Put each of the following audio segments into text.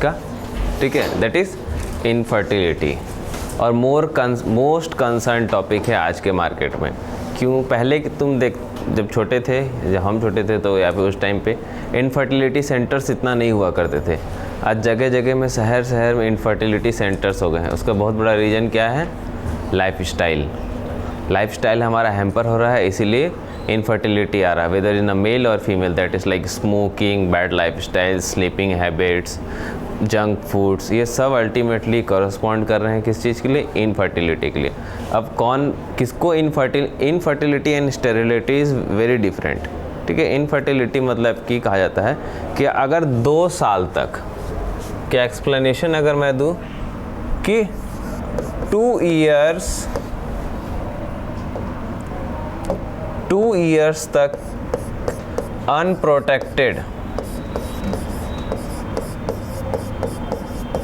किसका, ठीक है, दैट इज़ इनफर्टिलिटी। और मोस्ट कंसर्न टॉपिक है आज के मार्केट में। क्यों? पहले तुम जब छोटे थे, जब हम छोटे थे तो या फिर उस टाइम पे इनफर्टिलिटी सेंटर्स इतना नहीं हुआ करते थे। आज जगह जगह में, शहर शहर में इनफर्टिलिटी सेंटर्स हो गए हैं। उसका बहुत बड़ा रीज़न क्या है? लाइफस्टाइल हमारा हैम्पर हो रहा है, इसीलिए इनफर्टिलिटी आ रहा है, वेदर इन अ मेल और female. That is like smoking, bad lifestyle, sleeping habits, junk foods, ये सब अल्टीमेटली कॉरस्पॉन्ड कर रहे हैं किस चीज़ के लिए? इनफर्टिलिटी के लिए। अब कौन किसको infertility and sterility is very different, ठीक है। इनफर्टिलिटी मतलब कि कहा जाता है कि अगर 2 साल तक, क्या एक्सप्लेनेशन अगर मैं दूँ कि 2 इयर्स तक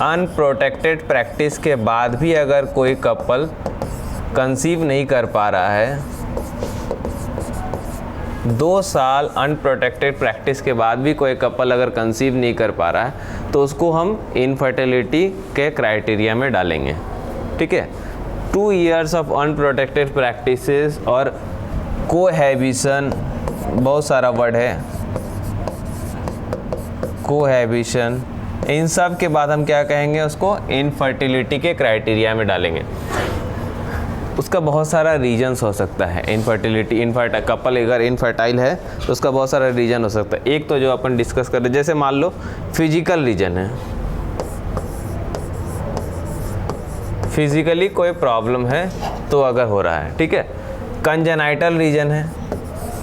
अनप्रोटेक्टेड प्रैक्टिस के बाद भी अगर कोई कपल कंसीव नहीं कर पा रहा है, 2 साल अनप्रोटेक्टेड प्रैक्टिस के बाद भी कोई कपल अगर कंसीव नहीं कर पा रहा है, तो उसको हम इनफर्टिलिटी के क्राइटेरिया में डालेंगे, ठीक है। 2 इयर्स ऑफ अनप्रोटेक्टेड प्रैक्टिसेस और कोहैबिशन, बहुत सारा वर्ड है, कोहैबिशन, इन सब के बाद हम क्या कहेंगे? उसको इनफर्टिलिटी के क्राइटेरिया में डालेंगे। उसका बहुत सारा रीजन्स हो सकता है। कपल अगर इनफर्टाइल है तो उसका बहुत सारा रीजन हो सकता है। एक तो जो अपन डिस्कस कर रहे, जैसे मान लो फिजिकल रीजन है, फिजिकली कोई प्रॉब्लम है तो अगर हो रहा है, ठीक है। कंजेनाइटल रीजन है,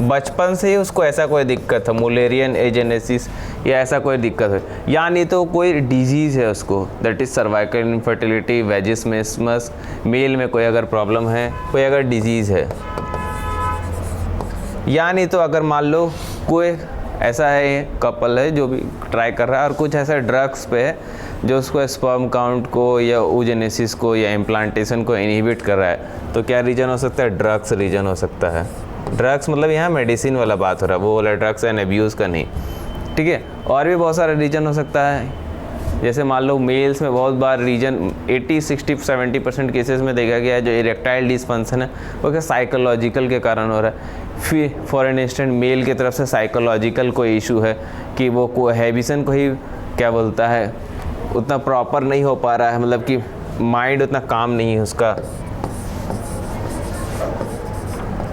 बचपन से ही उसको ऐसा कोई दिक्कत है, मुलेरियन एजेनेसिस या ऐसा कोई दिक्कत है, या नहीं तो कोई डिजीज़ है उसको, that is cervical infertility, vaginismus, male में कोई अगर प्रॉब्लम है, कोई अगर डिजीज़ है, या नहीं तो अगर मान लो कोई ऐसा है कपल है जो भी ट्राई कर रहा है और कुछ ऐसा ड्रग्स पे है जो उसको स्पर्म काउंट को या oogenesis को या इम्प्लांटेशन को इनहिबिट कर रहा है, तो क्या रीजन हो सकता है? ड्रग्स रीजन हो सकता है। ड्रग्स मतलब यहाँ मेडिसिन वाला बात हो रहा है, वो वाला ड्रग्स एंड अब्यूज़ का नहीं, ठीक है। और भी बहुत सारा रीजन हो सकता है, जैसे मान लो मेल्स में बहुत बार रीजन 80, 60, 70% केसेस में देखा गया है जो इरेक्टाइल डिसफंक्शन है वो क्या साइकोलॉजिकल के कारण हो रहा है। फिर फॉर एन इंस्टेंट मेल की तरफ से साइकोलॉजिकल कोई इशू है कि वो कोहैबिशन को ही क्या बोलता है, उतना प्रॉपर नहीं हो पा रहा है, मतलब कि माइंड उतना काम नहीं है उसका,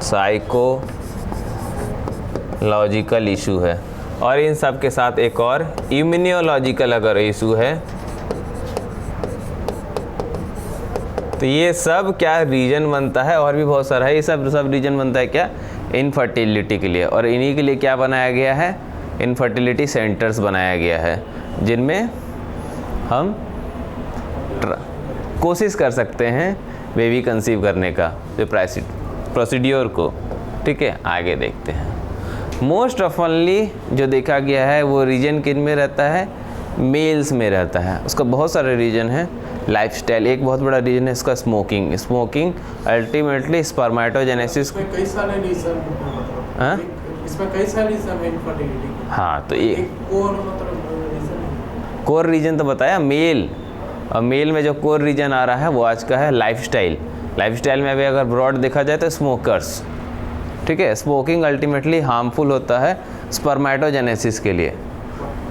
साइकोलॉजिकल इशू है। और इन सब के साथ एक और इम्यूनोलॉजिकल अगर इशू है, तो ये सब क्या रीजन बनता है, और भी बहुत सारा है, ये सब रीजन बनता है क्या? इनफर्टिलिटी के लिए। और इन्हीं के लिए क्या बनाया गया है? इनफर्टिलिटी सेंटर्स बनाया गया है, जिनमें हम कोशिश कर सकते हैं बेबी कंसीव करने का, जो प्रोसीड्योर को, ठीक है। आगे देखते हैं। मोस्ट ऑफनली जो देखा गया है वो रीजन किन में रहता है? मेल्स में रहता है। उसका बहुत सारे रीजन है। लाइफस्टाइल एक बहुत बड़ा रीजन है इसका, स्मोकिंग अल्टीमेटली स्पर्मेटोजेनेसिस। इसमें कई सारे रीजन है इनफर्टिलिटी। हाँ, तो ये कोर रीजन तो बताया मेल, और मेल में जो कोर रीजन आ रहा है वो आज का है लाइफस्टाइल में अभी अगर ब्रॉड देखा जाए तो स्मोकर्स, ठीक है। स्मोकिंग अल्टीमेटली हार्मफुल होता है स्पर्मेटोजेनेसिस के लिए।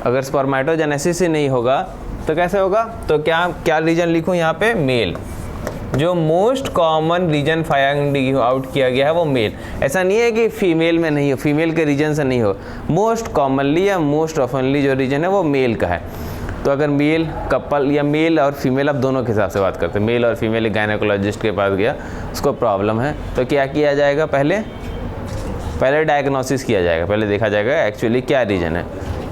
अगर स्पर्मेटोजेनेसिस ही नहीं होगा तो कैसे होगा? तो क्या रीजन लिखूं यहाँ पे? मेल। जो most common reason find out किया गया है वो मेल। ऐसा नहीं है कि फीमेल में नहीं हो, फीमेल के रीजन से नहीं हो, मोस्ट कॉमनली या मोस्ट ऑफनली जो रीजन है वो मेल का है। तो अगर मेल कपल या मेल और फीमेल, अब दोनों के हिसाब से बात करते हैं, मेल और फीमेल गायनेकोलॉजिस्ट के पास गया, उसको प्रॉब्लम है, तो क्या किया जाएगा? पहले डायग्नोसिस किया जाएगा, पहले देखा जाएगा एक्चुअली क्या रीजन है,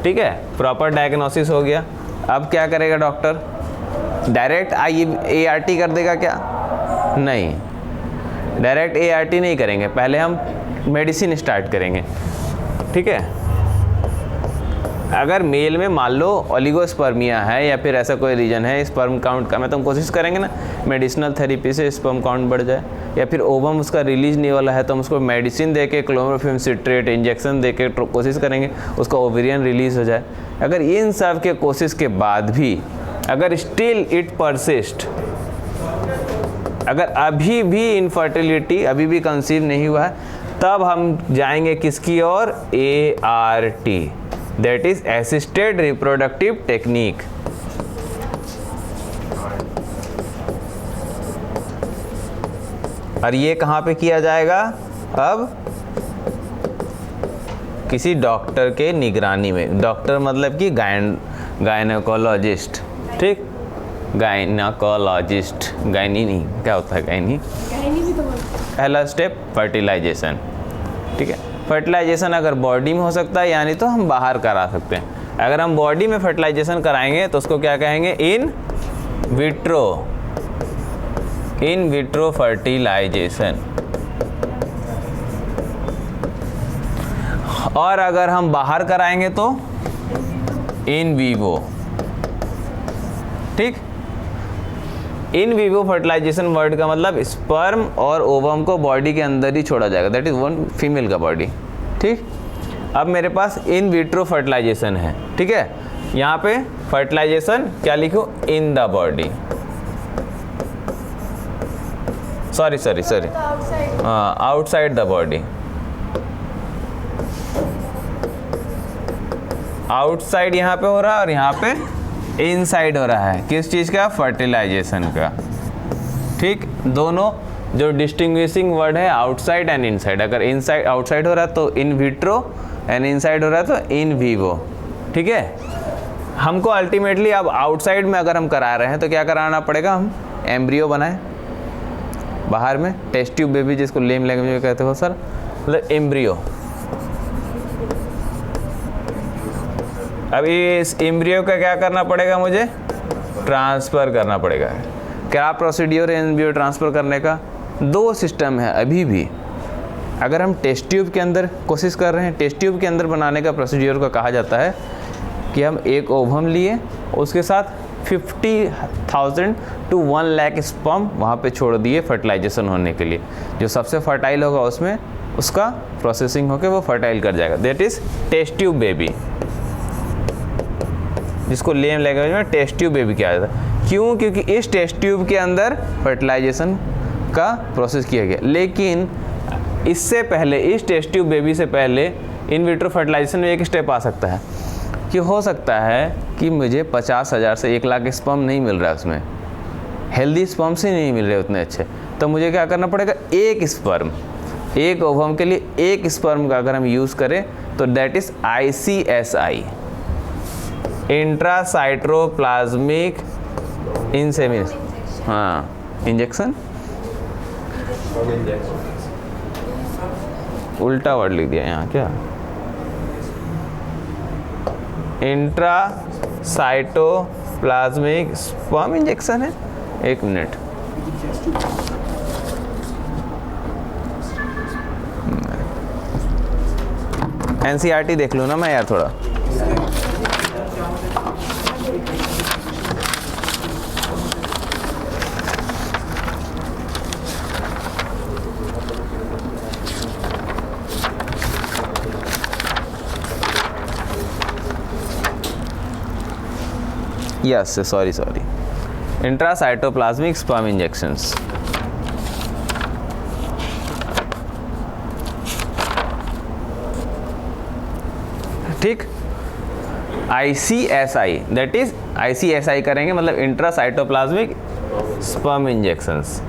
ठीक है। प्रॉपर डायग्नोसिस हो गया, अब क्या करेगा डॉक्टर? डायरेक्ट ART कर देगा क्या? नहीं, डायरेक्ट ART नहीं करेंगे, पहले हम मेडिसिन स्टार्ट करेंगे, ठीक है। अगर मेल में मान लो ओलिगोस्पर्मिया है या फिर ऐसा कोई रीजन है स्पर्म काउंट का, मैं तो हम कोशिश करेंगे ना मेडिसिनल थेरेपी से स्पर्म काउंट बढ़ जाए, या फिर ओवम उसका रिलीज नहीं वाला है तो हम उसको मेडिसिन दे के क्लोरोफिल्म सिट्रेट इंजेक्शन दे के कोशिश करेंगे उसका ओवेरियन रिलीज हो जाए। अगर इन सब के कोशिश के बाद भी अगर स्टिल इट परसिस्ट, अगर अभी भी इनफर्टिलिटी, अभी भी कंसीव नहीं हुआ है, तब हम जाएंगे किसकी ओर, ART, that is assisted reproductive technique. और ये कहाँ पे किया जाएगा, अब किसी डॉक्टर के निगरानी में। डॉक्टर मतलब कि गायनेकोलॉजिस्ट, ठीक, गायनेकोलॉजिस्ट, गायनी नहीं, क्या होता है गायनी भी तो पहला स्टेप फर्टिलाइजेशन, ठीक है। फर्टिलाइजेशन अगर बॉडी में हो सकता है यानी तो हम बाहर करा सकते हैं। अगर हम बॉडी में फर्टिलाइजेशन कराएंगे तो उसको क्या कहेंगे, इन विट्रो फर्टिलाइजेशन। और अगर हम बाहर कराएंगे तो इन वीवो, ठीक। इन वीवो फर्टिलाइजेशन वर्ड का मतलब स्पर्म और ओवम को बॉडी के अंदर ही छोड़ा जाएगा, दैट इज वन फीमेल का बॉडी, ठीक। अब मेरे पास इन विट्रो फर्टिलाइजेशन है, ठीक है। यहाँ पे फर्टिलाइजेशन क्या लिखूँ, इन द बॉडी, सॉरी हाँ, आउटसाइड द बॉडी, आउटसाइड यहाँ पे हो रहा है और यहाँ पे इनसाइड हो रहा है, किस चीज़ का, फर्टिलाइजेशन का, ठीक। दोनों जो डिस्टिंग्विशिंग वर्ड है आउटसाइड एंड इनसाइड, अगर इनसाइड आउटसाइड हो रहा है तो इन विट्रो एंड इनसाइड हो रहा है तो इन वीवो, ठीक है। हमको अल्टीमेटली अब आउटसाइड में अगर हम करा रहे हैं तो क्या कराना पड़ेगा, हम एम्ब्रियो बनाएं बाहर में, टेस्ट ट्यूब बेबी जिसको लेम लैंग्वेज में कहते हो सर, मतलब एम्ब्रियो। अब इस एम्ब्रियो का क्या करना पड़ेगा, मुझे ट्रांसफ़र करना पड़ेगा। क्या प्रोसीड्योर है एम्ब्रियो ट्रांसफ़र करने का, दो सिस्टम है अभी भी। अगर हम टेस्ट ट्यूब के अंदर कोशिश कर रहे हैं, टेस्ट ट्यूब के अंदर बनाने का प्रोसीड्योर को कहा जाता है कि हम एक ओवम लिए, उसके साथ 50,000 to 1 लाख स्पर्म वहाँ पे छोड़ दिए फर्टिलाइजेशन होने के लिए। जो सबसे फर्टाइल होगा उसमें उसका प्रोसेसिंग होकर वो फर्टाइल कर जाएगा, that is test tube baby, जिसको लेम लैंग्वेज में टेस्ट ट्यूब बेबी किया जाता है। क्यों, क्योंकि इस टेस्ट ट्यूब के अंदर फर्टिलाइजेशन का प्रोसेस किया गया। लेकिन इससे पहले, इस टेस्ट ट्यूब बेबी से पहले इन विट्रो फर्टिलाइजेशन में एक स्टेप आ सकता है कि हो सकता है कि मुझे 50,000 से 1 लाख स्पर्म नहीं मिल रहा है, उसमें हेल्दी स्पर्म से नहीं मिल रहे उतने अच्छे, तो मुझे क्या करना पड़ेगा, एक स्पर्म, एक ओवम के लिए एक स्पर्म का अगर हम यूज़ करें तो that is ICSI, intracytoplasmic insemination, हाँ, इंजेक्शन, उल्टा वर्ड लिख दिया यहाँ, क्या, इंट्रासाइटोप्लाज्मिक स्पर्म इंजेक्शन है। एक मिनट, NCERT देख लूँ ना मैं यार थोड़ा। Yes, sorry, intracytoplasmic sperm injections. ठीक, ICSI, दैट इज ICSI करेंगे मतलब intracytoplasmic sperm injections.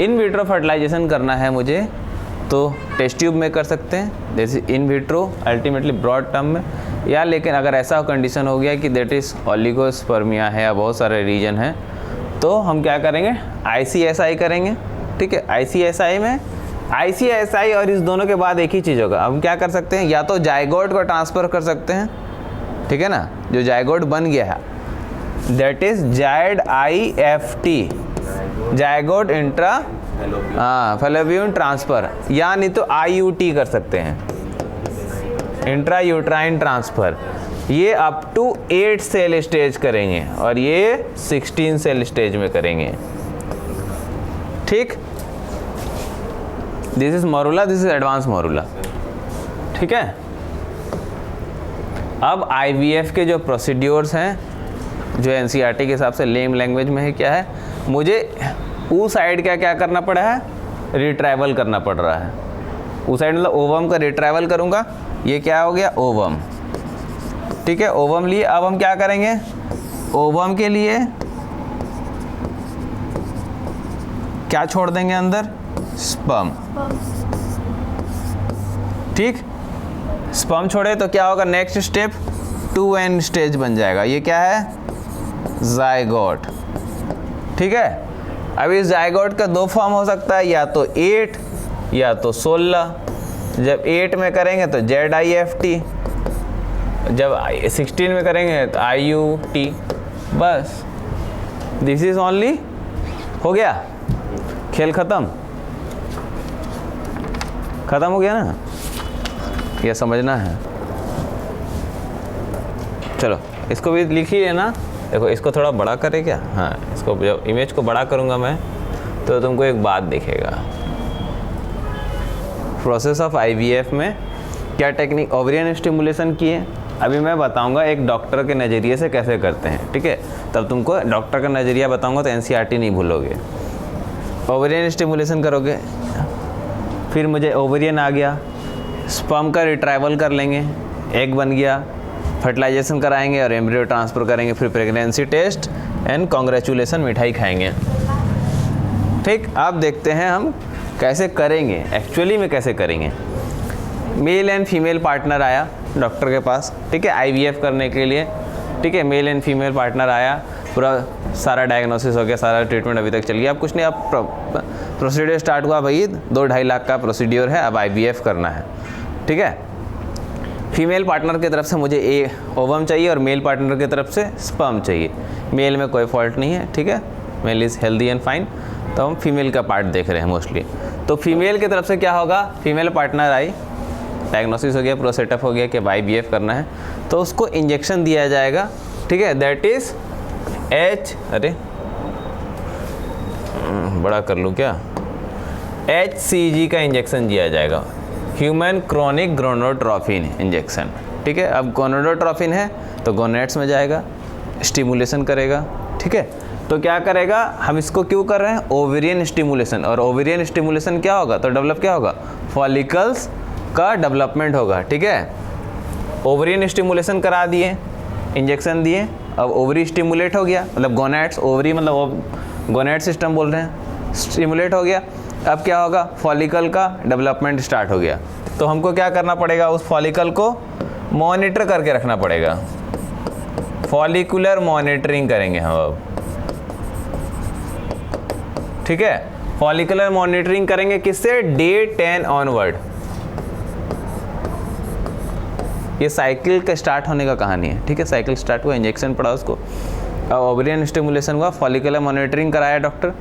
In vitro fertilisation करना है मुझे तो टेस्ट ट्यूब में कर सकते हैं, जैसे in vitro ultimately broad term में, या लेकिन अगर ऐसा कंडीशन हो गया कि दैट इज़ ओलिगोस्पर्मिया है या बहुत सारे रीजन हैं तो हम क्या करेंगे, ICSI करेंगे। ठीक है, ICSI में ICSI और इस दोनों के बाद एक ही चीज़ होगा, हम क्या कर सकते हैं, या तो जायगोट को ट्रांसफ़र कर सकते हैं, ठीक है ना, जो जायगोट बन गया है that is Z IFT, zygote intra fallopian transfer, या नहीं तो IUT कर सकते हैं, इंट्रा यूट्राइन ट्रांसफ़र, ये अप टू 8 सेल स्टेज करेंगे और ये 16 सेल स्टेज में करेंगे। ठीक, this is morula, this is advance morula. ठीक है, अब IVF के जो प्रोसीड्योर्स हैं, जो NCERT के हिसाब से लेम लैंग्वेज में है, क्या है, मुझे उस साइड क्या क्या करना पड़ा है, रिट्रैवल करना पड़ रहा है। उस साइड मतलब ओवम का रिट्रैवल करूँगा, ये क्या हो गया, ओवम। ठीक है, ओवम लिए, अब हम क्या करेंगे, ओवम के लिए क्या छोड़ देंगे अंदर, स्पर्म। ठीक, स्पर्म छोड़े तो क्या होगा, नेक्स्ट स्टेप 2N स्टेज बन जाएगा, ये क्या है, जायगोट। ठीक है, अब इस जायगोट का 2 फॉर्म हो सकता है, या तो 8 या तो 16। जब 8 में करेंगे तो ZIFT, जब 16 में करेंगे तो IUT। बस, दिस इज ओनली, हो गया, खेल खत्म हो गया ना, ये समझना है। चलो इसको भी लिखिए ना, देखो इसको थोड़ा बड़ा करे क्या, हाँ इसको जब इमेज को बड़ा करूँगा मैं तो तुमको एक बात दिखेगा। प्रोसेस ऑफ IVF में क्या टेक्निक, ओवरियन स्टिमुलेशन की है, अभी मैं बताऊंगा एक डॉक्टर के नज़रिए से कैसे करते हैं। ठीक है, तब तुमको डॉक्टर का नज़रिया बताऊंगा तो NCERT नहीं भूलोगे। ओवरियन स्टिमुलेशन करोगे, फिर मुझे ओवरियन आ गया, स्पर्म का रिट्राइवल कर लेंगे, एग बन गया, फर्टिलाइजेशन कराएंगे और एम्ब्रियो ट्रांसफ़र करेंगे, फिर प्रेगनेंसी टेस्ट एंड कॉन्ग्रेचुलेसन, मिठाई खाएंगे। ठीक, अब देखते हैं हम कैसे करेंगे, एक्चुअली में कैसे करेंगे। मेल एंड फीमेल पार्टनर आया डॉक्टर के पास, ठीक है, IVF करने के लिए। ठीक है, मेल एंड फीमेल पार्टनर आया, पूरा सारा डायग्नोसिस हो गया, सारा ट्रीटमेंट अभी तक चल गया। अब कुछ नहीं, अब प्रोसीड्योर स्टार्ट हुआ, भाई 2-2.5 लाख का प्रोसीड्योर है, अब IVF करना है। ठीक है, फीमेल पार्टनर की तरफ से मुझे ओवम चाहिए और मेल पार्टनर की तरफ से स्पर्म चाहिए। मेल में कोई फॉल्ट नहीं है, ठीक है, mail is healthy and fine. तो हम फीमेल का पार्ट देख रहे हैं मोस्टली। तो फीमेल की तरफ से क्या होगा, फीमेल पार्टनर आई, डायग्नोसिस हो गया, पूरा सेटअप हो गया कि IVF करना है, तो उसको इंजेक्शन दिया जाएगा। ठीक है, दैट इज़ अरे बड़ा कर लूँ क्या, HCG का इंजेक्शन दिया जाएगा, ह्यूमन क्रोनिक गोनाडोट्रोपिन इंजेक्शन। ठीक है, अब गोनाडोट्रोपिन है तो गोनेट्स में जाएगा, स्टिमुलेशन करेगा। ठीक है, तो क्या करेगा, हम इसको क्यों कर रहे हैं, ओवेरियन स्टिमुलेशन। और ओवेरियन स्टिमुलेशन क्या होगा, तो डेवलप क्या होगा, फॉलिकल्स का डेवलपमेंट होगा। ठीक है, ओवेरियन स्टिमुलेशन करा दिए, इंजेक्शन दिए, अब ओवरी स्टिमुलेट हो गया, मतलब गोनेट्स, ओवरी मतलब गोनेट सिस्टम बोल रहे हैं, स्टिमुलेट हो गया। अब क्या होगा, फॉलिकल का डेवलपमेंट स्टार्ट हो गया। तो हमको क्या करना पड़ेगा, उस फॉलिकल को मॉनिटर करके रखना पड़ेगा, फॉलिकुलर मॉनिटरिंग करेंगे हम अब। ठीक है, फॉलिकुलर मॉनिटरिंग करेंगे किससे, डे 10 ऑनवर्ड। ये साइकिल का स्टार्ट होने का कहानी है। ठीक है, साइकिल स्टार्ट हुआ, इंजेक्शन पड़ा उसको, अब ओवरियन स्टिमुलेशन हुआ, फॉलिकुलर मॉनिटरिंग कराया डॉक्टर।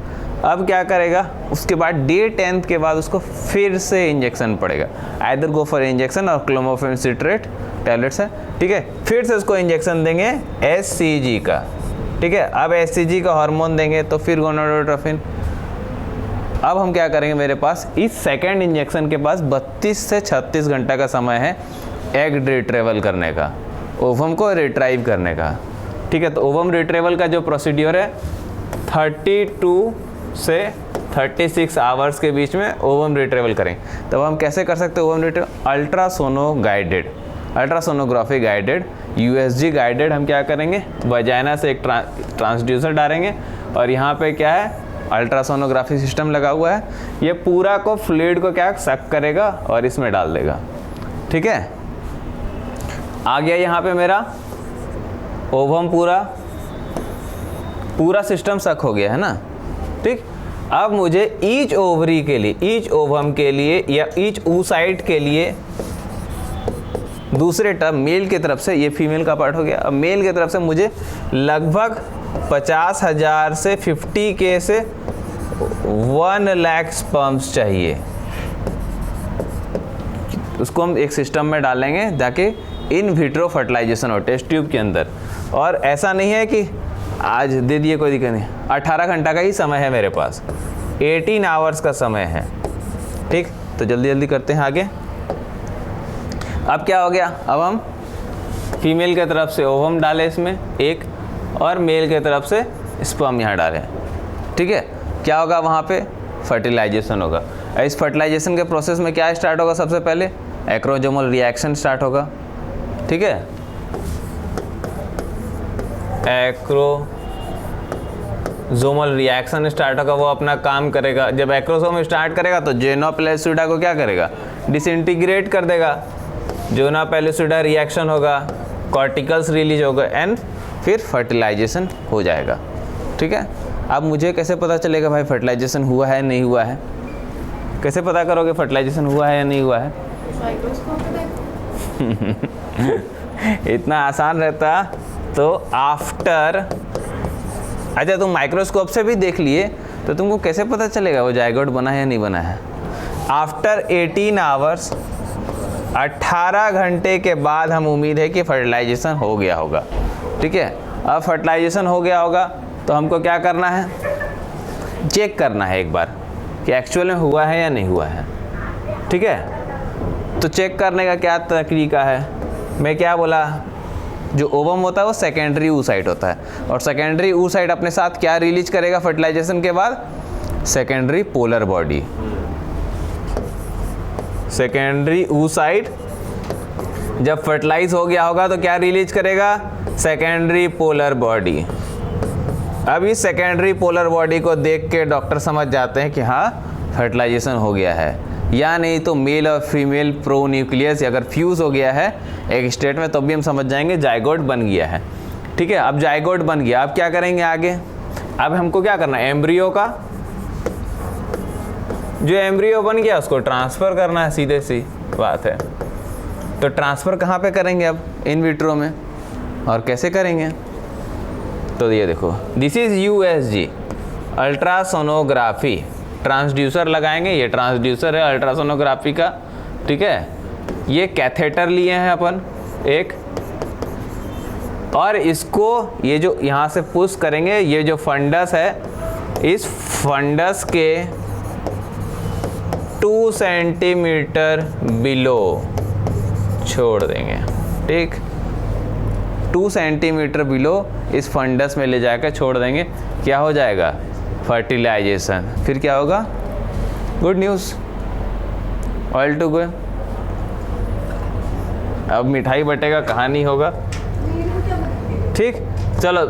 अब क्या करेगा, उसके बाद डे 10 के बाद उसको फिर से इंजेक्शन पड़ेगा, आइदर गो फॉर इंजेक्शन और क्लोमिफेन सिट्रेट टैबलेट्स है। ठीक है, फिर से उसको इंजेक्शन देंगे HCG का। ठीक है, अब HCG का हार्मोन देंगे तो फिर गोनाडोट्रोपिन। अब हम क्या करेंगे, मेरे पास इस सेकेंड इंजेक्शन के पास 32 से 36 घंटा का समय है एग रिट्रेवल करने का, ओवम को रिट्राइव करने का। ठीक है, तो ओवम रिट्रेवल का जो प्रोसीड्योर है 32 से 36 आवर्स के बीच में ओवम रिट्रेवल करें। तो हम कैसे कर सकते हैं ovum retrieval, ultrasonography guided, USG guided. हम क्या करेंगे, वजाइना से एक ट्रांसड्यूसर डालेंगे और यहाँ पे क्या है, अल्ट्रासोनोग्राफी सिस्टम लगा हुआ है, ये पूरा को फ्लूइड को क्या सक करेगा और इसमें डाल देगा। ठीक है, आ गया यहाँ पे मेरा ओवम, पूरा सिस्टम सक हो गया है ना। ठीक, अब मुझे ईच ओवरी के लिए, ईच ओवम के लिए या ईच oocyte के लिए दूसरे टर्म मेल की तरफ से, ये फीमेल का पार्ट हो गया। अब मेल की तरफ से मुझे लगभग 50,000 से 50K से 1 लाख स्पर्म्स चाहिए। उसको हम एक सिस्टम में डालेंगे ताकि इन विट्रो फर्टिलाइजेशन हो टेस्ट ट्यूब के अंदर। और ऐसा नहीं है कि आज दे दिए कोई दिक्कत नहीं, 18 घंटा का ही समय है मेरे पास, 18 आवर्स का समय है। ठीक, तो जल्दी जल्दी करते हैं आगे। अब क्या हो गया, अब हम फीमेल के तरफ से ओवम डाले इसमें एक, और मेल के तरफ से स्पर्म यहाँ डालें। ठीक है, क्या होगा वहाँ पे फर्टिलाइजेशन होगा। इस फर्टिलाइजेशन के प्रोसेस में क्या स्टार्ट होगा, सबसे पहले एक्रोजोमल रिएक्शन स्टार्ट होगा। ठीक है, एक्रोजोमल रिएक्शन स्टार्ट होगा, वो अपना काम करेगा। जब एक्रोसोम स्टार्ट करेगा तो जेना पेलिसिडा को क्या करेगा, डिसइंटीग्रेट कर देगा। जेना पेलिसिडा रिएक्शन होगा, कॉर्टिकल्स रिलीज होगा एंड फिर फर्टिलाइजेशन हो जाएगा। ठीक है, अब मुझे कैसे पता चलेगा भाई फर्टिलाइजेशन हुआ है नहीं हुआ है, कैसे पता करोगे फर्टिलाइजेशन हुआ है या नहीं हुआ है? इतना आसान रहता तो आफ्टर, अच्छा तुम माइक्रोस्कोप से भी देख लिए तो तुमको कैसे पता चलेगा वो जायगोट बना है या नहीं बना है? आफ्टर 18 आवर्स, 18 घंटे के बाद हम उम्मीद है कि फर्टिलाइजेशन हो गया होगा। ठीक है, अब फर्टिलाइजेशन हो गया होगा तो हमको क्या करना है, चेक करना है एक बार कि एक्चुअल में हुआ है या नहीं हुआ है। ठीक है, तो चेक करने का क्या तरीका है, मैं क्या बोला, जो ओवम होता है वो सेकेंडरी oocyte होता है, और सेकेंडरी oocyte अपने साथ क्या रिलीज करेगा फर्टिलाइजेशन के बाद, secondary polar body. Secondary oocyte जब फर्टिलाइज हो गया होगा तो क्या रिलीज करेगा, सेकेंडरी पोलर बॉडी। अब इस सेकेंडरी पोलर बॉडी को देख के डॉक्टर समझ जाते हैं कि हाँ फर्टिलाइजेशन हो गया है, या नहीं तो मेल और फीमेल प्रोन्यूक्लियस अगर फ्यूज़ हो गया है एक स्टेट में तो भी हम समझ जाएंगे जायगोट बन गया है। ठीक है, अब जायगोट बन गया, अब क्या करेंगे आगे, अब हमको क्या करना है, एम्ब्रियो का जो एम्ब्रियो बन गया उसको ट्रांसफ़र करना है, सीधे सी बात है। तो ट्रांसफ़र कहाँ पे करेंगे अब, इन विट्रो में, और कैसे करेंगे, तो ये देखो this is USG ultrasonography, transducer लगाएंगे, ये ट्रांसड्यूसर है अल्ट्रासोनोग्राफी का। ठीक है, ये कैथेटर लिए हैं अपन एक, और इसको ये जो यहाँ से पुश करेंगे, ये जो फंडस है इस फंडस के 2 सेंटीमीटर बिलो छोड़ देंगे। ठीक, 2 सेंटीमीटर बिलो इस फंडस में ले जाकर छोड़ देंगे, क्या हो जाएगा, फर्टिलाइजेशन। फिर क्या होगा, good news, all to go. अब मिठाई बटेगा, कहानी होगा। ठीक, चलो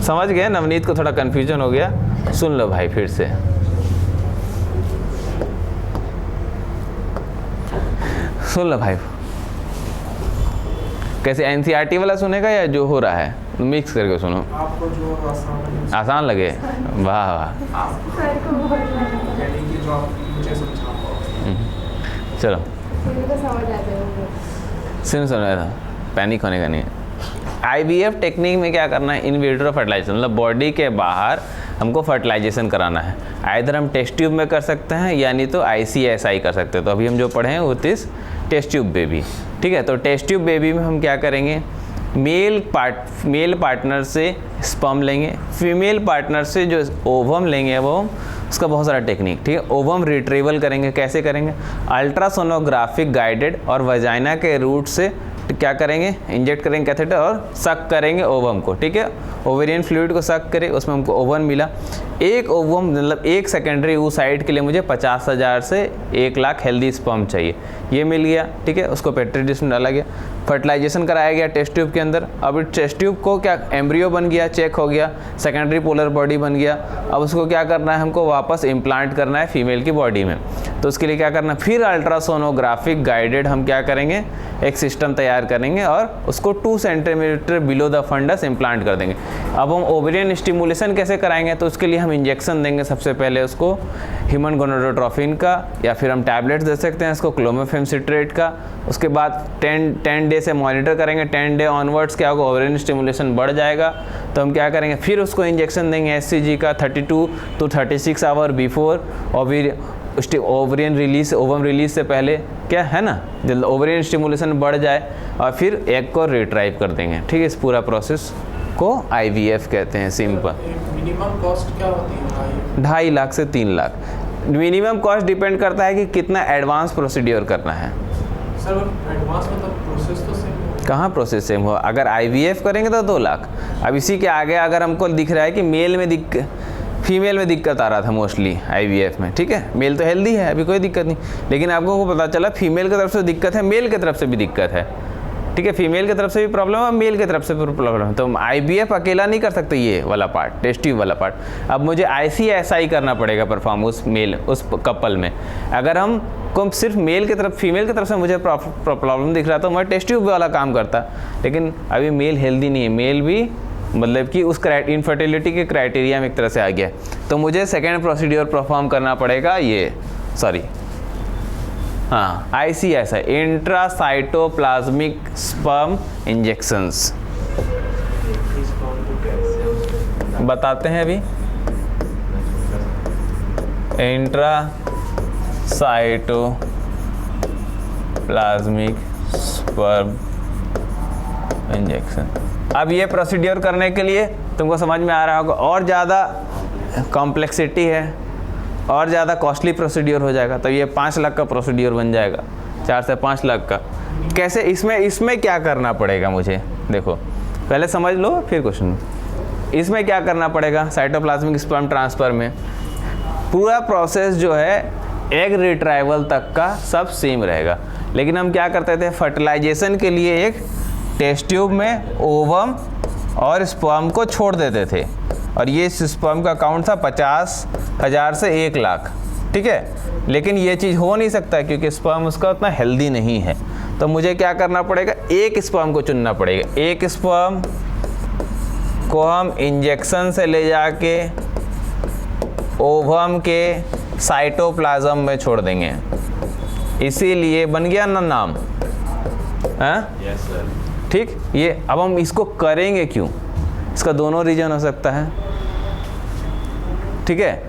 समझ गए, नवनीत को थोड़ा कन्फ्यूजन हो गया, सुन लो भाई फिर से। सुन लो भाई, कैसे NCERT वाला सुनेगा या जो हो रहा है मिक्स करके सुनो, आपको जो आसान लगे। वाह वाह, यानी कि जो आप मुझे समझा पाओ। चलो सुनो, पैनिक होने का नहीं है। IVF टेक्निक में क्या करना है, इन विट्रो फर्टिलाइजेशन, मतलब बॉडी के बाहर हमको फर्टिलाइजेशन कराना है। आइदर हम टेस्ट ट्यूब में कर सकते हैं या नहीं तो ICSI कर सकते हैं। तो अभी हम जो पढ़े हैं वो टेस्ट ट्यूब बेबी। ठीक है, तो टेस्ट ट्यूब बेबी में हम क्या करेंगे, मेल पार्टनर से स्पर्म लेंगे, फीमेल पार्टनर से जो ओवम लेंगे वो उसका बहुत सारा टेक्निक। ठीक है, ओवम रिट्रीवल करेंगे, कैसे करेंगे, अल्ट्रासोनोग्राफिक गाइडेड, और वजाइना के रूट से क्या करेंगे, इंजेक्ट करेंगे कैथेटर और सक करेंगे ओवम को। ठीक है, ओवेरियन फ्लूइड को सक करे, उसमें हमको ओवम मिला। एक ओवम मतलब एक सेकेंडरी oocyte के लिए मुझे 50,000 से 1 लाख हेल्दी स्पर्म चाहिए, ये मिल गया। ठीक है, उसको पेट्री डिश में डाला गया, फर्टिलाइजेशन कराया गया टेस्ट ट्यूब के अंदर। अब टेस्ट ट्यूब को क्या, एम्ब्रियो बन गया, चेक हो गया, सेकेंडरी पोलर बॉडी बन गया। अब उसको क्या करना है, हमको वापस इम्प्लांट करना है फीमेल की बॉडी में। तो उसके लिए क्या करना है, फिर अल्ट्रासोनोग्राफिक गाइडेड हम क्या करेंगे, एक सिस्टम तैयार करेंगे और उसको 2 centimetre below the fundus implant कर देंगे। अब हम ओवेरियन स्टिमुलेशन कैसे कराएंगे, तो उसके लिए हम इंजेक्शन देंगे सबसे पहले उसको ह्यूमन गोनाडोट्रोपिन का, या फिर हम टैबलेट्स दे सकते हैं इसको क्लोमिफेम सिट्रेट का। उसके बाद 10 डे से मॉनिटर करेंगे, 10 डे ऑनवर्ड्स क्या होगा, ओवेरियन स्टिमुलेशन बढ़ जाएगा। तो हम क्या करेंगे, फिर उसको इंजेक्शन देंगे SCG का 32 to 36 आवर बिफोर, और फिर ओवरियन रिलीज, ओवम रिलीज से पहले क्या है ना, जब ओवरियन स्टिमुलेशन बढ़ जाए और फिर एग को रिट्राइव कर देंगे। ठीक है, इस पूरा प्रोसेस को IVF कहते हैं, सिंपल। मिनिमम कॉस्ट क्या होती है? 2.5 लाख से 3 लाख। मिनिमम कॉस्ट डिपेंड करता है कि कितना एडवांस प्रोसीड्योर करना है। सर एडवांस में तो प्रोसेस तो सेम है। कहाँ प्रोसेस सेम हो, अगर IVF करेंगे तो 2 लाख। अब इसी के आगे अगर हमको दिख रहा है कि मेल में फीमेल में दिक्कत आ रहा था मोस्टली IVF में, ठीक है, मेल तो हेल्दी है, अभी कोई दिक्कत नहीं, लेकिन आपको पता चला फीमेल की तरफ से दिक्कत है, मेल की तरफ से भी दिक्कत है। ठीक है, फीमेल की तरफ से भी प्रॉब्लम है, मेल की तरफ से भी प्रॉब्लम है, तो IVF अकेला नहीं कर सकते ये वाला पार्ट, टेस्ट ट्यूब वाला पार्ट। अब मुझे ICSI करना पड़ेगा परफॉर्म उस कपल में। अगर हम को सिर्फ मेल की तरफ, फीमेल की तरफ से मुझे प्रॉब्लम दिख रहा तो मैं टेस्ट ट्यूब वाला काम करता, लेकिन अभी मेल हेल्दी नहीं है, मेल भी मतलब कि उस इनफर्टिलिटी के क्राइटेरिया में एक तरह से आ गया है, तो मुझे सेकेंड प्रोसीड्योर परफॉर्म करना पड़ेगा ये, सॉरी हाँ, ICSI, इंट्रासाइटोप्लाज्मिक स्पर्म इंजेक्शंस। बताते हैं अभी, इंट्रासाइटोप्लाज्मिक स्पर्म इंजेक्शन। अब ये प्रोसीड्योर करने के लिए तुमको समझ में आ रहा होगा और ज़्यादा कॉम्प्लेक्सिटी है और ज़्यादा कॉस्टली प्रोसीड्योर हो जाएगा, तो ये 5 लाख का प्रोसीड्योर बन जाएगा, 4 से 5 लाख का। कैसे, इसमें क्या करना पड़ेगा मुझे, देखो पहले समझ लो फिर क्वेश्चन। इसमें क्या करना पड़ेगा, साइटोप्लाज्मिक स्पर्म ट्रांसफ़र में पूरा प्रोसेस जो है एग रिट्राइवल तक का सब सेम रहेगा, लेकिन हम क्या करते थे, फर्टिलाइजेशन के लिए एक टेस्ट ट्यूब में ओवम और स्पर्म को छोड़ देते थे, और ये स्पर्म का काउंट था 50,000 से 1 लाख। ठीक है, लेकिन ये चीज़ हो नहीं सकता क्योंकि स्पर्म उसका उतना हेल्दी नहीं है, तो मुझे क्या करना पड़ेगा, एक स्पर्म को चुनना पड़ेगा। एक स्पर्म को हम इंजेक्शन से ले जाके ओवम के साइटोप्लाज्म में छोड़ देंगे, इसीलिए बन गया ना नाम, हाँ यस सर। ठीक। ये अब हम इसको करेंगे क्यों, इसका दोनों रीजन हो सकता है, ठीक है।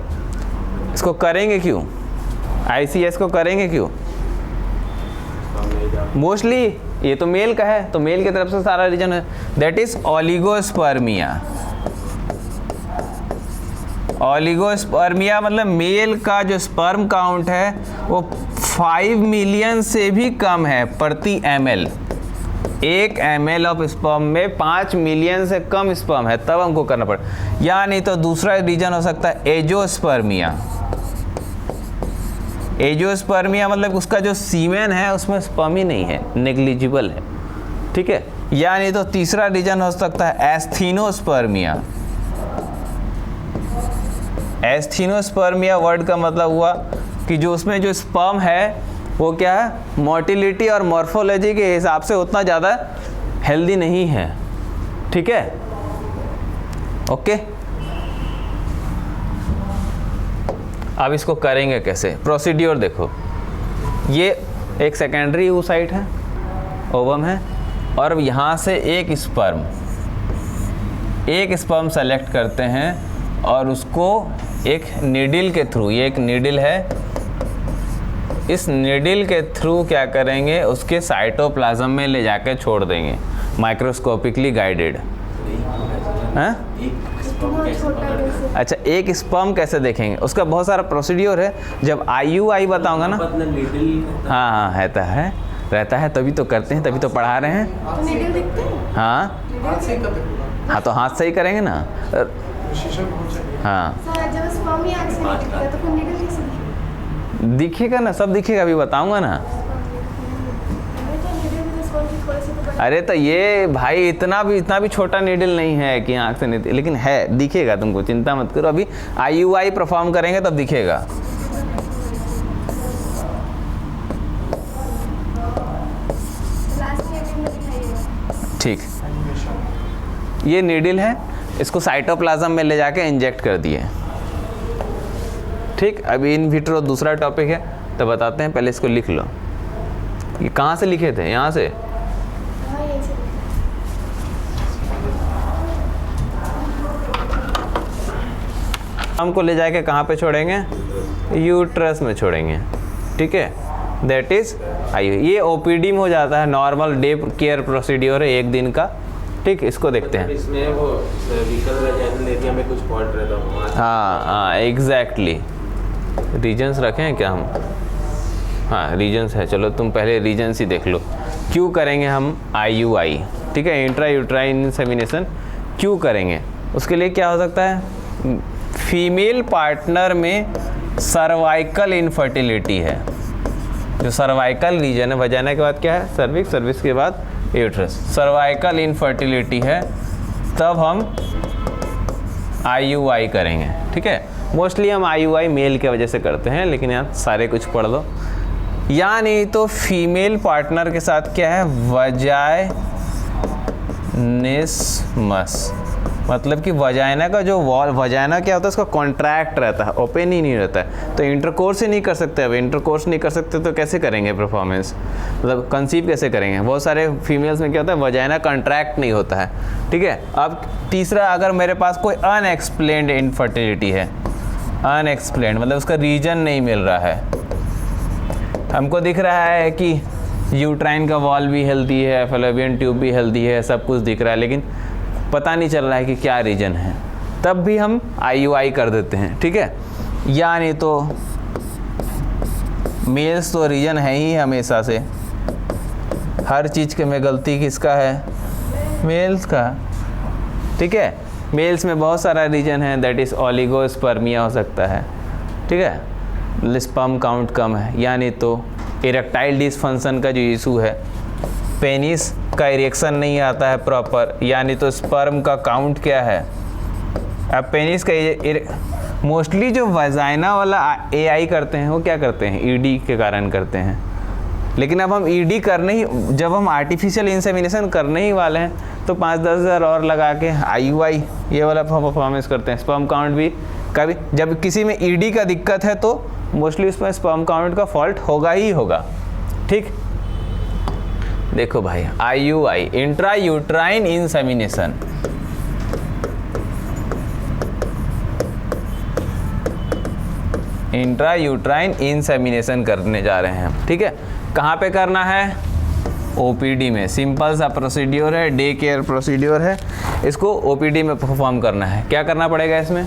इसको करेंगे क्यों, ICS को करेंगे क्यों, मोस्टली ये तो मेल का है, तो मेल की तरफ से सारा रीजन है, दैट इज ओलिगोस्पर्मिया। ओलिगोस्पर्मिया मतलब मेल का जो स्पर्म काउंट है वो 5 मिलियन से भी कम है प्रति ml। 1 ml ऑफ स्पर्म में 5 मिलियन से कम स्पर्म है, तब हमको करना पड़े। या नहीं तो दूसरा रीजन हो सकता है एजोस्पर्मिया। एजोस्पर्मिया मतलब उसका जो सीमेन है उसमें स्पर्म ही नहीं है, नेग्लिजिबल है, ठीक है। या नहीं तो तीसरा रीजन हो सकता है एस्थीनोस्पर्मिया। एस्थीनोस्पर्मिया वर्ड का मतलब हुआ कि जो उसमें जो स्पर्म है वो क्या है, मोटिलिटी और मॉर्फोलॉजी के हिसाब से उतना ज़्यादा हेल्दी नहीं है, ठीक है, ओके। अब इसको करेंगे कैसे, प्रोसीड्योर देखो, ये एक सेकेंडरी oocyte है, ओवम है, और यहाँ से एक स्पर्म सेलेक्ट करते हैं और उसको एक नीडल के थ्रू, ये एक नीडल है, इस नीडल के थ्रू क्या करेंगे, उसके साइटोप्लाज्म में ले जाकर छोड़ देंगे, माइक्रोस्कोपिकली गाइडेड। हाँ अच्छा, एक स्पर्म कैसे देखेंगे, उसका बहुत सारा प्रोसीड्योर है, जब IUI बताऊंगा ना। हाँ हाँ रहता है तभी तो करते हैं, तभी तो पढ़ा रहे हैं। हाँ हाथ से कब होगा? हाँ तो हाथ से ही करेंगे ना। शीशा बहुत चाहिए। हाँ जब स्पर्म ही आग से निकलता है तो फिर निकल कैसे दिखेगा? दिखेगा ना, सब दिखेगा, अभी बताऊंगा ना। अरे तो ये भाई इतना भी छोटा नीडल नहीं है कि आँख से नहीं, लेकिन है, दिखेगा तुमको, चिंता मत करो। अभी IUI परफॉर्म करेंगे तब दिखेगा। ठीक, ये नीडल है, इसको साइटोप्लाज्म में ले जाके इंजेक्ट कर दिए। ठीक, अभी इन विट्रो दूसरा टॉपिक है तो बताते हैं, पहले इसको लिख लो। ये कहाँ से लिखे थे, यहाँ से। हमको ले जाके कहाँ पे छोड़ेंगे, यूट्रस में छोड़ेंगे, ठीक है। That is IUI. ये ओपीडी में हो जाता है, नॉर्मल डे केयर प्रोसीड्योर है 1 दिन का, ठीक। इसको देखते हैं। इसमें वो सर्विकल वैजाइनल एरिया में कुछ फॉल्ट रहता है। हाँ एग्जैक्टली। रीजन्स रखें हैं क्या हम? हाँ रीजन्स है, चलो तुम पहले रीजन्स ही देख लो। क्यों करेंगे हम आईयूआई, ठीक है, इंट्रा यूट्राइन इंसेमिनेशन क्यों करेंगे? उसके लिए क्या हो सकता है? फीमेल पार्टनर में सर्वाइकल इनफर्टिलिटी है, जो सर्वाइकल रीजन है, वजाना के बाद क्या है? सर्विक्स, सर्विक्स के बाद यूट्रस, सर्वाइकल इनफर्टिलिटी है, तब हम आईयूआई करेंगे, ठीक है। मोस्टली हम आईयूआई मेल की वजह से करते हैं, लेकिन यहाँ सारे कुछ पढ़ लो। या नहीं तो फीमेल पार्टनर के साथ क्या है? वजाइनिस्मस, मतलब कि वजाइना का जो वॉल, वजाइना क्या होता है? उसका कॉन्ट्रैक्ट रहता है, ओपन ही नहीं रहता है, तो इंटरकोर्स ही नहीं कर सकते। अब इंटरकोर्स नहीं कर सकते तो कैसे करेंगे परफॉर्मेंस, मतलब कंसीव कैसे करेंगे? बहुत सारे फीमेल्स में क्या होता है? वजाइना कॉन्ट्रैक्ट नहीं होता है, ठीक है। अब तीसरा, अगर मेरे पास कोई अनएक्सप्लेन्ड इनफर्टिलिटी है, अनएक्सप्लेन्ड मतलब उसका रीजन नहीं मिल रहा है, हमको दिख रहा है कि यूट्राइन का वॉल भी हेल्दी है, फैलोपियन ट्यूब भी हेल्दी है, सब कुछ दिख रहा है, लेकिन पता नहीं चल रहा है कि क्या रीजन है, तब भी हम आईयूआई कर देते हैं, ठीक है। या नहीं तो मेल्स तो रीजन है ही हमेशा से, हर चीज़ के में गलती किसका है? मेल्स का, ठीक है। मेल्स में बहुत सारा रीजन है, दैट इज़ ओलिगोस्पर्मिया हो सकता है, ठीक है, स्पर्म काउंट कम है। या नहीं तो इरेक्टाइल डिसफंक्शन का जो इशू है, पेनिस का इरेक्शन नहीं आता है प्रॉपर, यानी तो स्पर्म का काउंट क्या है? अब पेनिस का मोस्टली जो वजाइना वाला एआई करते हैं वो क्या करते हैं? ईडी के कारण करते हैं, लेकिन अब हम ईडी करने ही, जब हम आर्टिफिशियल इंसेमिनेशन करने ही वाले हैं तो 5-10 हज़ार और लगा के आईयूआई ये वाला परफॉर्मेंस करते हैं। स्पर्म काउंट भी कभी, जब किसी में ईडी का दिक्कत है तो मोस्टली उसमें स्पर्म काउंट का फॉल्ट होगा ही होगा, ठीक। देखो भाई, IUI intra uterine insemination, intra uterine insemination करने जा रहे हैं, ठीक है। कहाँ पे करना है? ओपीडी में। सिंपल सा प्रोसीड्योर है, डे केयर प्रोसीड्योर है, इसको ओपीडी में परफॉर्म करना है। क्या करना पड़ेगा इसमें?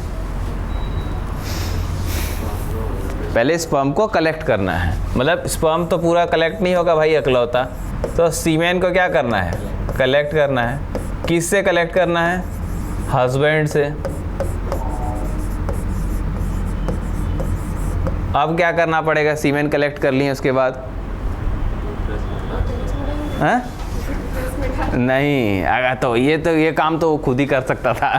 पहले स्पर्म को कलेक्ट करना है, मतलब स्पर्म तो पूरा कलेक्ट नहीं होगा भाई अकलौता, तो सीमेन को क्या करना है? कलेक्ट करना है। किससे कलेक्ट करना है? हस्बैंड से। अब क्या करना पड़ेगा? सीमेन कलेक्ट कर लिए उसके बाद हैं? नहीं, अगर तो ये काम तो वो खुद ही कर सकता था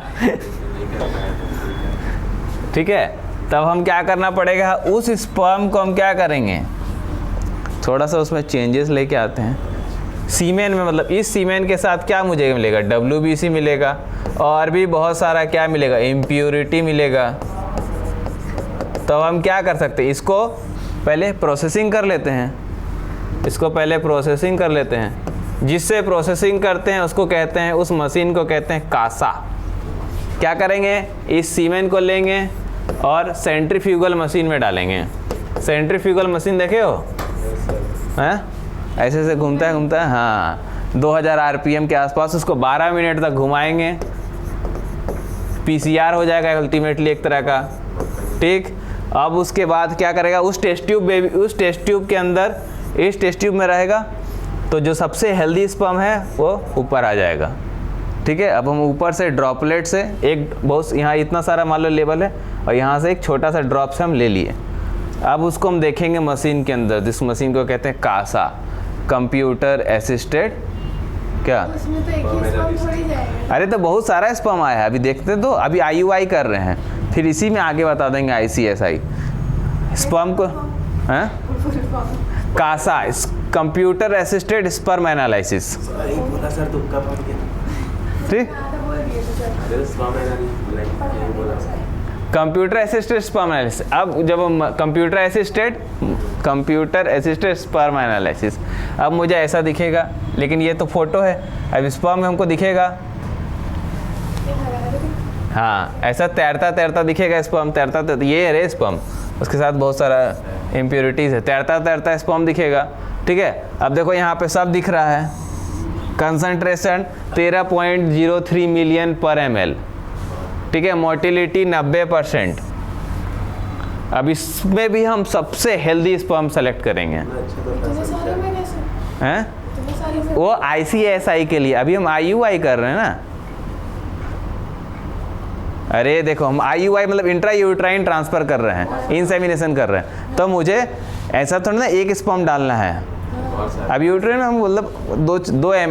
ठीक है। तब हम क्या करना पड़ेगा? उस स्पर्म को हम क्या करेंगे? थोड़ा सा उसमें चेंजेस लेके आते हैं सीमेन में, मतलब इस सीमेन के साथ क्या मुझे मिलेगा? WBC मिलेगा, और भी बहुत सारा क्या मिलेगा? इम्प्योरिटी मिलेगा। तो हम क्या कर सकते हैं? इसको पहले प्रोसेसिंग कर लेते हैं, इसको पहले प्रोसेसिंग कर लेते हैं। जिससे प्रोसेसिंग करते हैं उसको कहते हैं, उस मशीन को कहते हैं कासा। क्या करेंगे? इस सीमेन को लेंगे और सेंट्रीफ्यूगल मशीन में डालेंगे। सेंट्रीफ्यूगल मशीन देखे हो? हैं? ऐसे ऐसे घूमता है हाँ, 2000 RPM के आसपास उसको 12 मिनट तक घुमाएंगे। PCR हो जाएगा अल्टीमेटली एक तरह का, ठीक। अब उसके बाद क्या करेगा? उस टेस्ट ट्यूब के अंदर, इस टेस्ट ट्यूब में रहेगा, तो जो सबसे हेल्दी स्पर्म है वो ऊपर आ जाएगा, ठीक है। अब हम ऊपर से ड्रॉपलेट से एक बहुत, यहाँ इतना सारा मान लो लेवल है, और यहाँ से एक छोटा सा ड्रॉप से हम ले लिए। अब उसको हम देखेंगे मशीन के अंदर, जिस मशीन को कहते हैं कासा, कंप्यूटर असिस्टेड क्या? उसमें तो एक ही स्पर्म थोड़ी जाएगा। अरे तो बहुत सारा स्पर्म आया है, अभी देखते तो, अभी आईयूआई कर रहे हैं, फिर इसी में आगे बता देंगे ICSI स्पर्म को। हैं? CASA, computer assisted sperm analysis, बोला सर तुक्का पड़ गया। ठीक। Computer assisted sperm analysis. अब जब हम कंप्यूटर असिस्टेड स्पर्म एनालिसिस, अब मुझे ऐसा दिखेगा, लेकिन ये तो फोटो है, अब स्पर्म में हमको दिखेगा हाँ, ऐसा तैरता तैरता दिखेगा स्पर्म, तैरता तैरता, ये रे स्पर्म, उसके साथ बहुत सारा इम्प्योरिटीज़ है, तैरता तैरता स्पर्म दिखेगा। ठीक है, अब देखो यहाँ पे सब दिख रहा है, कंसंट्रेशन 13.03 मिलियन पर ml। ठीक है, मोटिलिटी 90%। अब इसमें भी हम सबसे हेल्दी स्पर्म सेलेक्ट करेंगे। इतने सारे में कैसे? हैं? इतने सारे में? वो ICSI के लिए, अभी हम IUI कर रहे हैं ना। अरे देखो, हम IUI मतलब इंट्रा यूट्राइन ट्रांसफ़र कर रहे हैं, इंसेमिनेशन कर रहे हैं, तो मुझे ऐसा थोड़ा ना एक स्पर्म डालना है। अब यूट्राइन में हम मतलब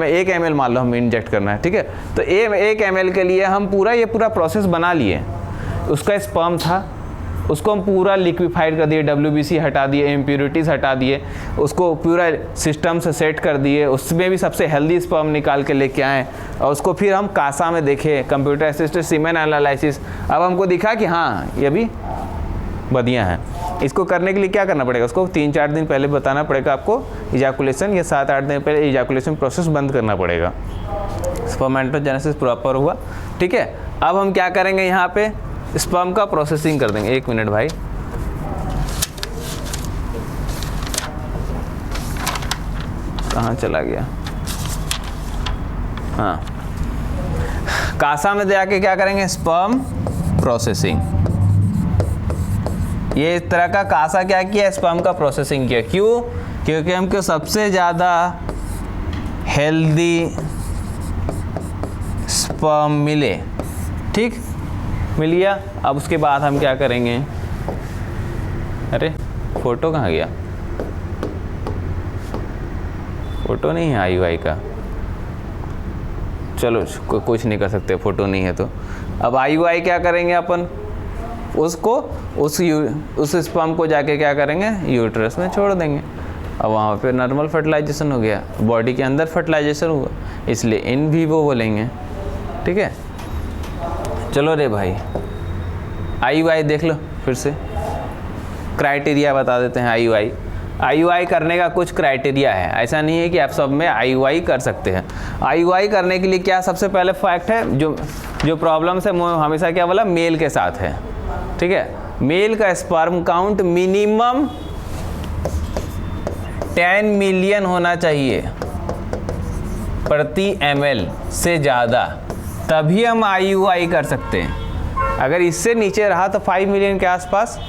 1 ml मान लो हम इंजेक्ट करना है। ठीक है, तो 1 ml के लिए हम ये पूरा प्रोसेस बना लिए। उसका स्पर्म था, उसको हम पूरा लिक्विफाइड कर दिए, WBC हटा दिए, इम्प्योरिटीज़ हटा दिए, उसको पूरा सिस्टम से सेट कर दिए, उसमें भी सबसे हेल्दी स्पर्म निकाल के लेके आए और उसको फिर हम कासा में देखे, कंप्यूटर असिस्टेड सीमेन एनालिसिस। अब हमको दिखा कि हाँ ये भी बढ़िया है। इसको करने के लिए क्या करना पड़ेगा, उसको 3-4 दिन पहले बताना पड़ेगा आपको इजैकुलेशन, या 7-8 दिन पहले इजैकुलेशन प्रोसेस बंद करना पड़ेगा। स्पर्मेटोजेनेसिस प्रॉपर हुआ। ठीक है, अब हम क्या करेंगे, यहाँ पे स्पर्म का प्रोसेसिंग कर देंगे। 1 मिनट भाई, कहाँ चला गया? हाँ, कासा में जाके क्या करेंगे, स्पर्म प्रोसेसिंग। ये इस तरह का कासा क्या किया, स्पर्म का प्रोसेसिंग किया। क्यों? क्योंकि हमको सबसे ज़्यादा हेल्दी स्पर्म मिले। ठीक, मिल गया। अब उसके बाद हम क्या करेंगे, अरे फोटो कहाँ गया? फोटो नहीं है IUI का, चलो कुछ नहीं कर सकते, फोटो नहीं है तो। अब IUI क्या करेंगे अपन, उसको उस स्पर्म को जाके क्या करेंगे, यूट्रस में छोड़ देंगे। अब वहाँ पे नॉर्मल फर्टिलाइजेशन हो गया, बॉडी के अंदर फर्टिलाइजेशन हुआ, इसलिए इन विवो बोलेंगे। ठीक है, चलो रे भाई, IUI देख लो फिर से, क्राइटेरिया बता देते हैं। IUI करने का कुछ क्राइटेरिया है, ऐसा नहीं है कि आप सब में IUI कर सकते हैं। IUI करने के लिए क्या सबसे पहले फैक्ट है, जो प्रॉब्लम से हमेशा क्या बोला, मेल के साथ है। ठीक है, मेल का स्पर्म काउंट मिनिमम 10 मिलियन होना चाहिए प्रति ml से ज़्यादा, तभी हम IUI कर सकते हैं। अगर इससे नीचे रहा तो 5 मिलियन के आसपास,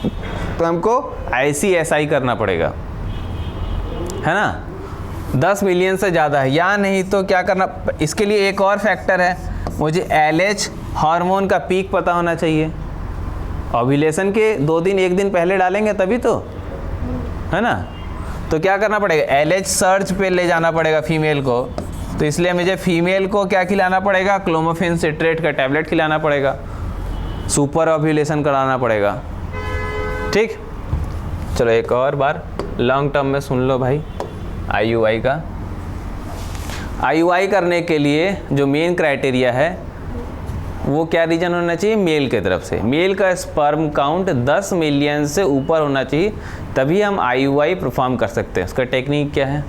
तो हमको ICSI करना पड़ेगा, है ना। 10 मिलियन से ज़्यादा है, या नहीं तो क्या करना, इसके लिए एक और फैक्टर है, मुझे LH हार्मोन का पीक पता होना चाहिए। ओव्यूलेशन के 2 दिन 1 दिन पहले डालेंगे तभी तो, है ना। तो क्या करना पड़ेगा, LH सर्च पे ले जाना पड़ेगा फीमेल को, तो इसलिए मुझे फीमेल को क्या खिलाना पड़ेगा, क्लोमिफेन सिट्रेट का टैबलेट खिलाना पड़ेगा, सुपर ओव्यूलेशन कराना पड़ेगा। ठीक, चलो एक और बार लॉन्ग टर्म में सुन लो भाई। IUI का, IUI करने के लिए जो मेन क्राइटेरिया है वो क्या रीजन होना चाहिए, मेल के तरफ से। मेल का स्पर्म काउंट 10 मिलियन से ऊपर होना चाहिए, तभी हम IUI परफॉर्म कर सकते हैं। उसका टेक्निक क्या है,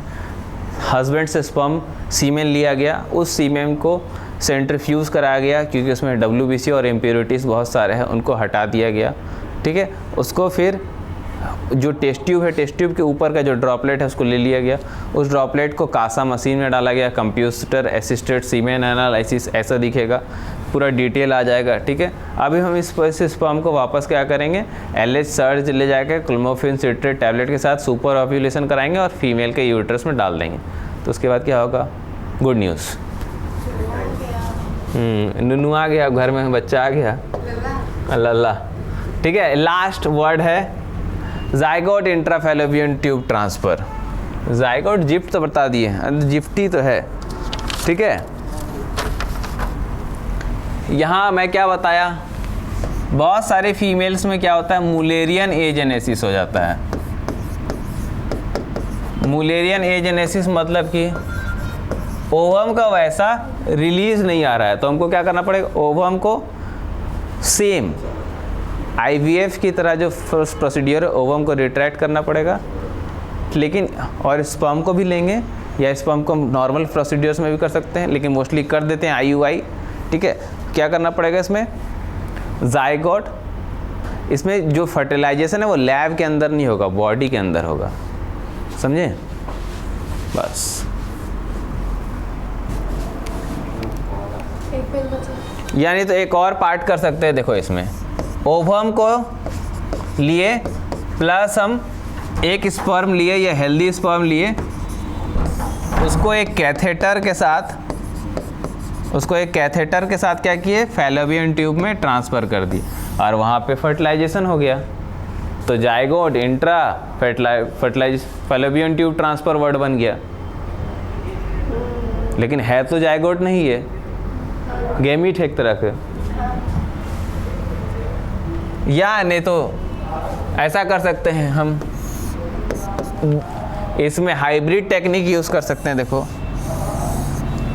हस्बैंड से स्पर्म सीमेन लिया गया, उस सीमेन को सेंट्रीफ्यूज कराया गया, क्योंकि उसमें WBC और इम्प्योरिटीज़ बहुत सारे हैं, उनको हटा दिया गया। ठीक है, उसको फिर जो टेस्ट ट्यूब है, टेस्ट ट्यूब के ऊपर का जो ड्रॉपलेट है उसको ले लिया गया, उस ड्रॉपलेट को कासा मशीन में डाला गया, कंप्यूटर असिस्टेड सीमेन एनालिसिस ऐसा दिखेगा, पूरा डिटेल आ जाएगा। ठीक है, अभी हम इस स्पर्म को वापस क्या करेंगे, LH सर्च ले जाकर क्लोमिफेन सिट्रेट टैबलेट के साथ सुपर ओव्यूलेशन कराएंगे और फीमेल के यूट्रस में डाल देंगे। तो उसके बाद क्या होगा, गुड न्यूज़, नुनू आ गया, घर में बच्चा आ गया, अल्लाह। ठीक है, लास्ट वर्ड है zygote intrafallopian tube transfer. Zygote ZIFT तो बता दिए, जिफ्टी तो है। ठीक है, यहाँ मैं क्या बताया, बहुत सारे फीमेल्स में क्या होता है, मुलेरियन एजेनेसिस हो जाता है। मुलेरियन एजेनेसिस मतलब कि ओवम का वैसा रिलीज नहीं आ रहा है, तो हमको क्या करना पड़ेगा, ओवम को सेम IVF की तरह जो फर्स्ट प्रोसीड्यूर है, ओवम को रिट्रैक्ट करना पड़ेगा, लेकिन और स्पर्म को भी लेंगे, या स्पर्म को नॉर्मल प्रोसीड्यूर्स में भी कर सकते हैं, लेकिन मोस्टली कर देते हैं IUI। ठीक है, क्या करना पड़ेगा इसमें, जाइगोट इसमें जो फर्टिलाइजेशन है वो लैब के अंदर नहीं होगा, बॉडी के अंदर होगा, समझे? बस एक पेज बचा। यानी तो एक और पार्ट कर सकते हैं, देखो इसमें ओवम को लिए प्लस हम एक स्पर्म लिए या हेल्दी स्पर्म लिए, उसको एक कैथेटर के साथ क्या किए, फैलोपियन ट्यूब में ट्रांसफ़र कर दी और वहाँ पे फर्टिलाइजेशन हो गया। तो zygote intra fallopian tube transfer word बन गया, लेकिन है तो जाइगोट नहीं है, गैमीट है एक तरह के। या नहीं तो ऐसा कर सकते हैं हम, इसमें हाइब्रिड टेक्निक यूज़ कर सकते हैं। देखो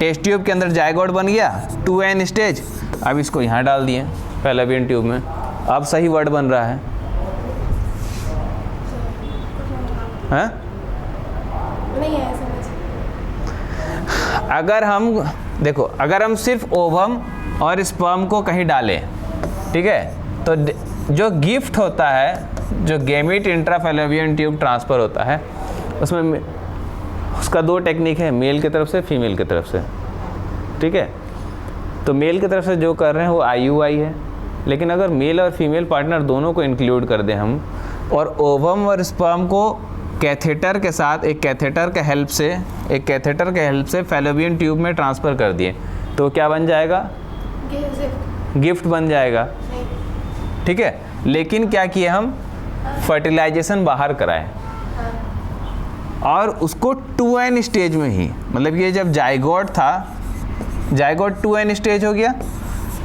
टेस्ट ट्यूब के अंदर जाइगोट बन गया 2n स्टेज, अब इसको यहाँ डाल दिए फैलोपियन ट्यूब में, अब सही वर्ड बन रहा है, हैं? नहीं है समझ। अगर हम देखो, अगर हम सिर्फ ओवम और स्पर्म को कहीं डालें, ठीक है, तो जो गिफ्ट होता है, जो gamete intra fallopian tube transfer होता है, उसमें उसका 2 टेक्निक है, मेल की तरफ से, फीमेल की तरफ से, ठीक है। तो मेल की तरफ से जो कर रहे हैं वो IUI है, लेकिन अगर मेल और फीमेल पार्टनर दोनों को इंक्लूड कर दें हम, और ओवम और स्पर्म को कैथेटर के साथ एक कैथेटर के हेल्प से फैलोपियन ट्यूब में ट्रांसफ़र कर दिए, तो क्या बन जाएगा, गिफ्ट बन जाएगा, ठीक है। लेकिन क्या किए हम, फर्टिलाइजेशन बाहर कराए और उसको 2n स्टेज में ही, मतलब ये जब जाइगोट था, जाइगोट 2n स्टेज हो गया,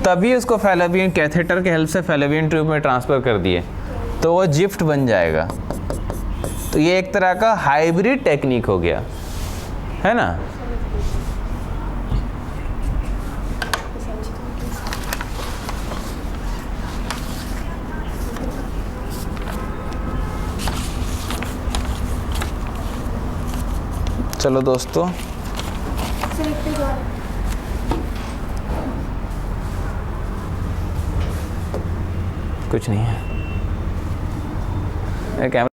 तभी उसको फैलोपियन कैथेटर के हेल्प से फैलोपियन ट्यूब में ट्रांसफ़र कर दिए, तो वो जिफ्ट बन जाएगा। तो ये एक तरह का हाइब्रिड टेक्निक हो गया, है ना। चलो दोस्तों, सर एक पेज और। कुछ नहीं है, कैमरा